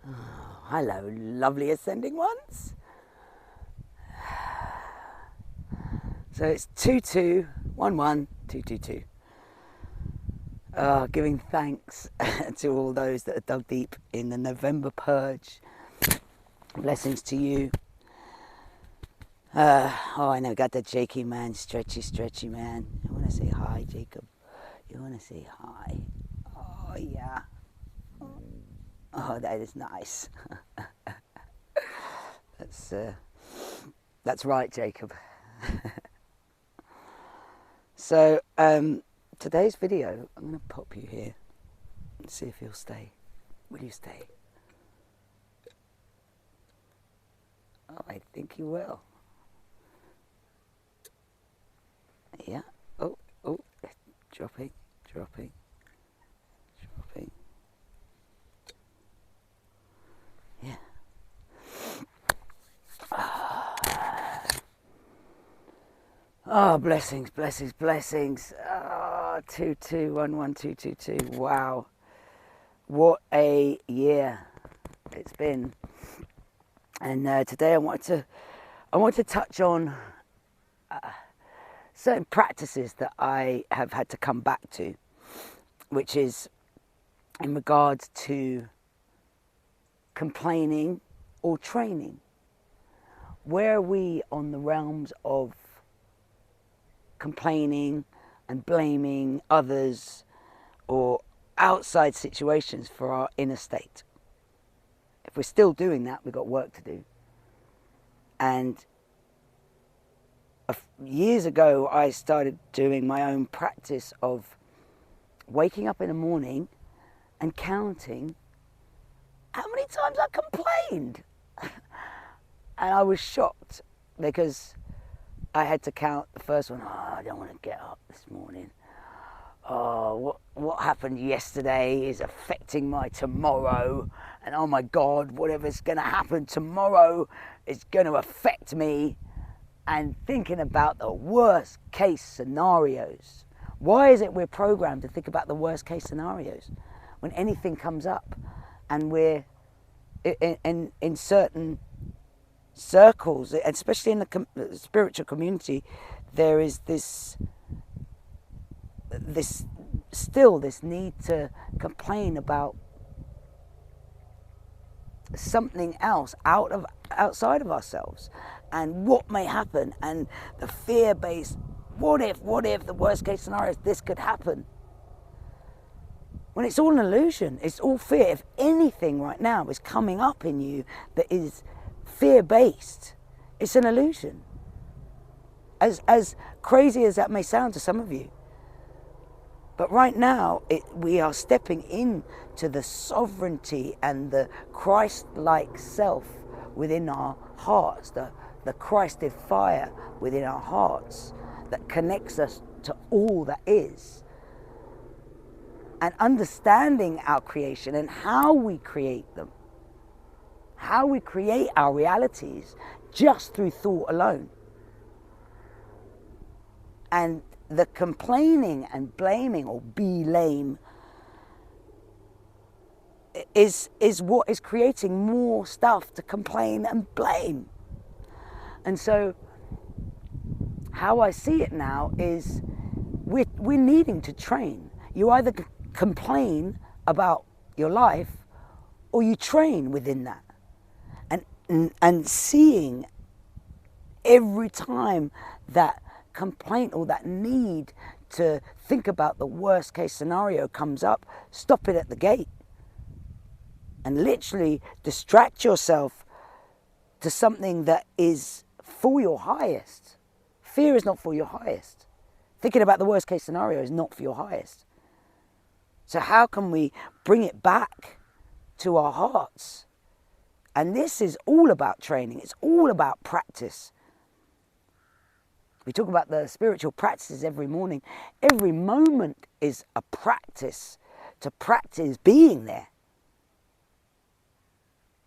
Oh, hello, lovely ascending ones. So it's 22112222. Giving thanks to all those that have dug deep in the November purge. Blessings to you. I know, got that Jakey man, stretchy man. You want to say hi, Jacob? You want to say hi? Oh, yeah. Oh, that is nice. That's right, Jacob. So, today's video, I'm going to pop you here and see if you'll stay. Will you stay? Oh, I think you will. Yeah. Oh, dropping. Yeah. Oh, blessings. Oh, 2211222. Wow. What a year it's been. And today I want to touch on certain practices that I have had to come back to, which is in regards to complaining or training. Where are we on the realms of complaining and blaming others or outside situations for our inner state? If we're still doing that, we've got work to do. And years ago, I started doing my own practice of waking up in the morning and counting how many times I complained. And I was shocked because I had to count the first one. Oh, I don't want to get up this morning. Oh, what happened yesterday is affecting my tomorrow. And oh my God, whatever's going to happen tomorrow is going to affect me. And thinking about the worst case scenarios. Why is it we're programmed to think about the worst case scenarios when anything comes up? And we're in certain circles, especially in the spiritual community, there is this need to complain about something else outside of ourselves and what may happen, and the fear-based what if the worst case scenario is this could happen, when it's all an illusion. It's all fear. If anything right now is coming up in you that is fear-based, it's an illusion, as crazy as that may sound to some of you. But right now, we are stepping into the sovereignty and the Christ-like self within our hearts, the Christed fire within our hearts that connects us to all that is. And understanding our creation and how we create them, how we create our realities just through thought alone. And the complaining and blaming, or be lame, is what is creating more stuff to complain and blame. And so how I see it now is we're needing to train. You either complain about your life or you train within that. And seeing every time that complaint or that need to think about the worst case scenario comes up, stop it at the gate and literally distract yourself to something that is for your highest. Fear is not for your highest. Thinking about the worst case scenario is not for your highest. So how can we bring it back to our hearts? And this is all about training. It's all about practice. We talk about the spiritual practices every morning. Every moment is a practice to practice being there.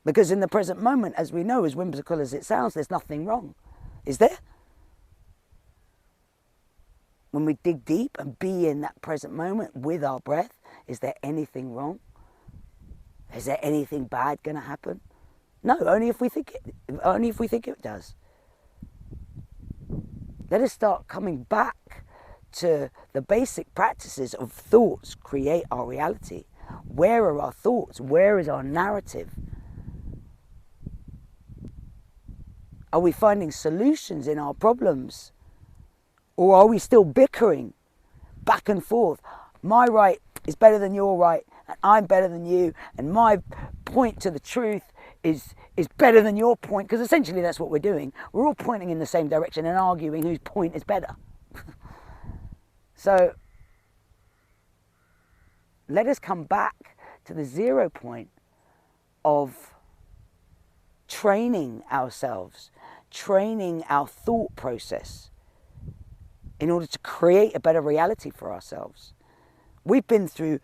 Because in the present moment, as we know, as whimsical as it sounds, there's nothing wrong. Is there? When we dig deep and be in that present moment with our breath, is there anything wrong? Is there anything bad going to happen? No, only if we think it does. Let us start coming back to the basic practices of thoughts create our reality. Where are our thoughts? Where is our narrative? Are we finding solutions in our problems? Or are we still bickering back and forth? My right is better than your right, and I'm better than you, and my point to the truth is better than your point, because essentially that's what we're doing. We're all pointing in the same direction and arguing whose point is better. So let us come back to the 0 point of training ourselves, training our thought process in order to create a better reality for ourselves. We've been through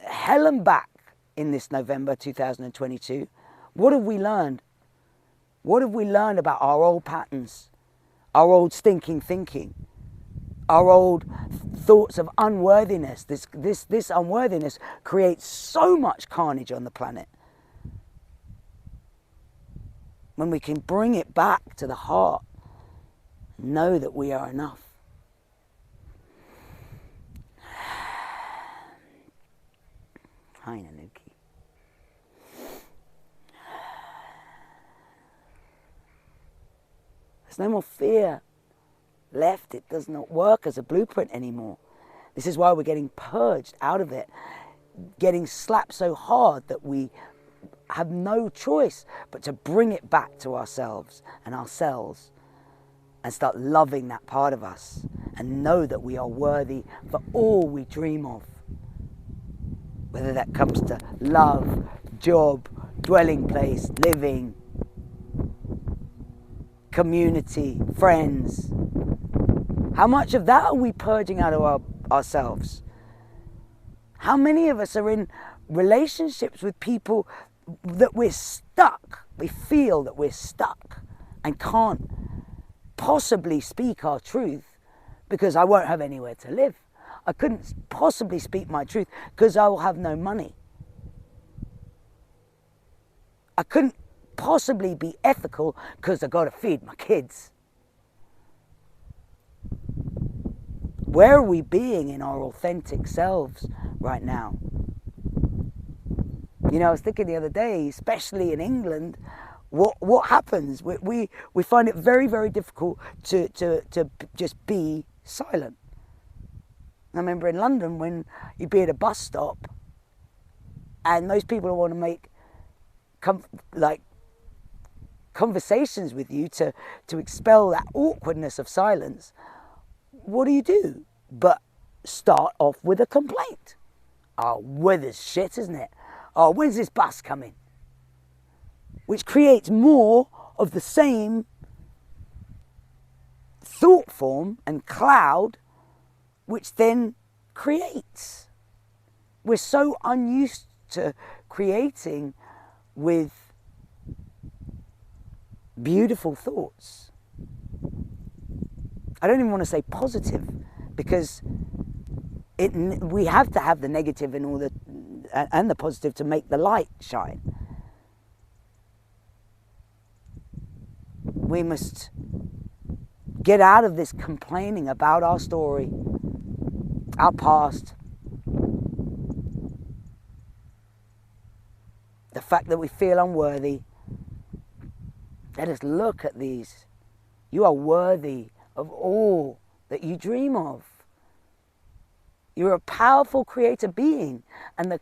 hell and back in this November 2022. What have we learned? What have we learned about our old patterns, our old stinking thinking, our old thoughts of unworthiness? This unworthiness creates so much carnage on the planet. When we can bring it back to the heart, know that we are enough. Hi, Nanuki. There's no more fear left. It does not work as a blueprint anymore. This is why we're getting purged out of it, getting slapped so hard that we have no choice but to bring it back to ourselves and ourselves and start loving that part of us and know that we are worthy for all we dream of. Whether that comes to love, job, dwelling place, living, community, friends. How much of that are we purging out of ourselves? How many of us are in relationships with people that we're stuck? We feel that we're stuck and can't possibly speak our truth because I won't have anywhere to live. I couldn't possibly speak my truth because I will have no money. I couldn't possibly be ethical because I've got to feed my kids. Where are we being in our authentic selves right now? You know, I was thinking the other day, especially in England, what happens? We find it very, very difficult to just be silent. I remember in London when you'd be at a bus stop and those people want to make conversations with you to expel that awkwardness of silence. What do? But start off with a complaint. Oh, weather's shit, isn't it? Oh, when's this bus coming? Which creates more of the same thought form and cloud, which then creates. We're so unused to creating with beautiful thoughts. I don't even want to say positive, because we have to have the negative and the positive to make the light shine. We must get out of this complaining about our story, our past, the fact that we feel unworthy. Let us look at these. You are worthy of all that you dream of. You're a powerful creator being, and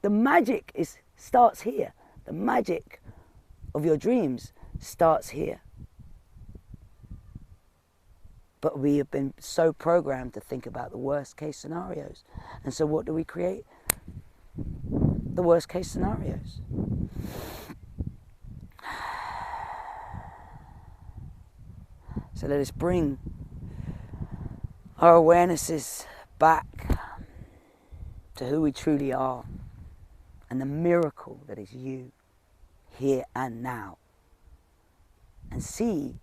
the magic starts here. The magic of your dreams starts here. But we have been so programmed to think about the worst case scenarios. And so what do we create? The worst case scenarios. So let us bring our awarenesses back to who we truly are and the miracle that is you, here and now. And see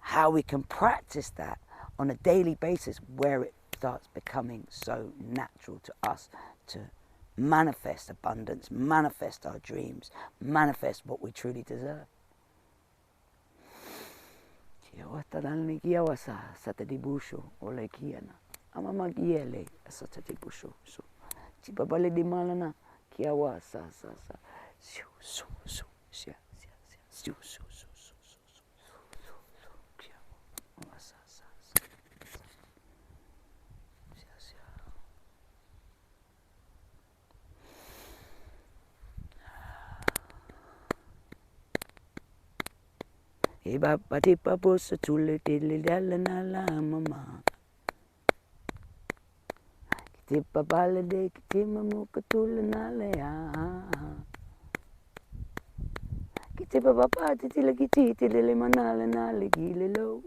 how we can practice that on a daily basis, where it starts becoming so natural to us to manifest abundance, manifest our dreams, manifest what we truly deserve. Iba pati papo sa tulit ilidala na la mama. Kiti papala de kiti mamu katula na le ya. Kiti papa titi la kiti tili manala na le gile lo.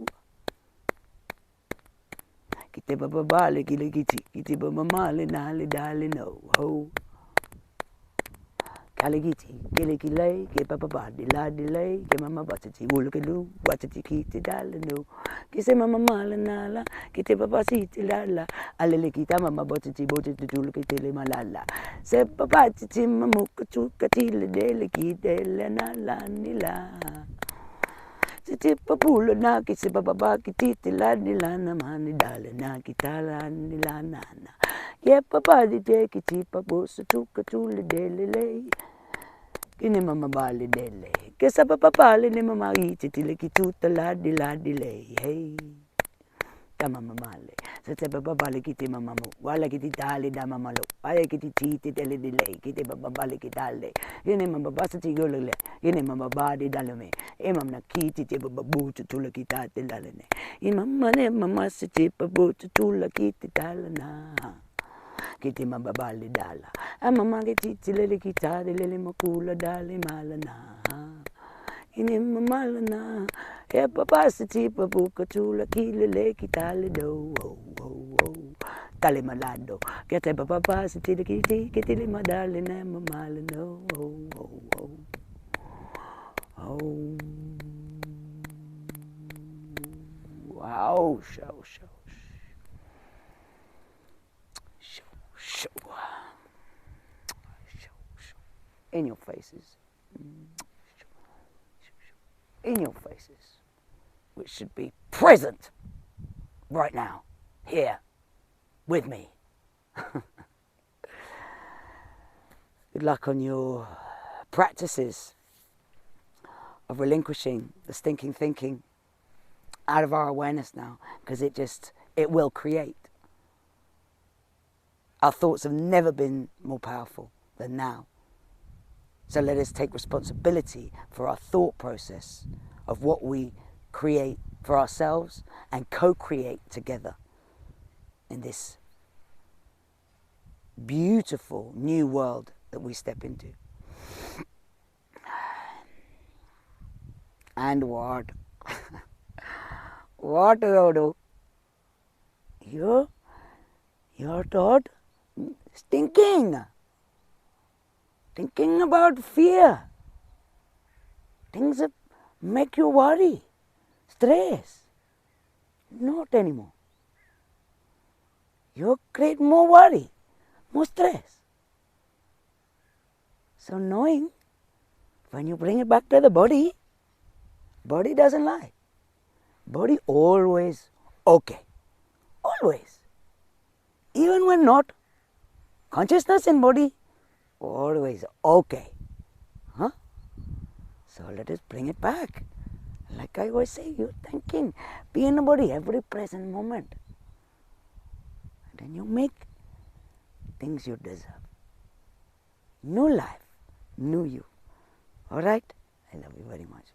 Kiti papa bale gile kiti papa male na le dale no ho. Kaligiti, kilikilay, ke papa dilay, ke mama batiti wulkalu, batiti kiti dalano, kise mama malanala, kite papa siti lala, alele kita mama batiti botiti tulkitile malala, se papa titi mamuka tukatile dele kitele nala nila. Titi papula na kise papa kititi la nila na mani dale na kitala nila nana. Ye papa di te kiti papo sa tukatule dele lay. Kini mama bali dele, kesa papa bali ni mama iti tili kituta ladi le, hey, kama mama le, sete papa bali kiti mama mu, wala kiti tali da mama lo, ay kiti titi tele dile, kiti papa bali kitale, kini mama basa tigo le, kini mama badi dalame, imam na kiti te papa butu tula kitate dalane, imam ne mama siti papa butu tula kiti dalana. Kiti mababali dala, mama kiti lele kitare lele makula dale malana, ini malana, e papa siti papuka tula kilele kitale do, tale malado, kete papa siti le kiti le madale ne mamalano, wow, show. In your faces. In your faces. Which should be present right now, here, with me. Good luck on your practices of relinquishing the stinking thinking out of our awareness now, because it will create. Our thoughts have never been more powerful than now. So let us take responsibility for our thought process of what we create for ourselves and co-create together in this beautiful new world that we step into. And what? What do you do? Your thought? Thinking about fear, things that make you worry, stress. Not anymore. You create more worry, more stress. So knowing, when you bring it back to the body doesn't lie. Body always okay. Always. Even when not, consciousness in body, always okay. Huh? So let us bring it back. Like I always say, you're thinking, be in the body every present moment. And then you make things you deserve. New life, new you. Alright? I love you very much.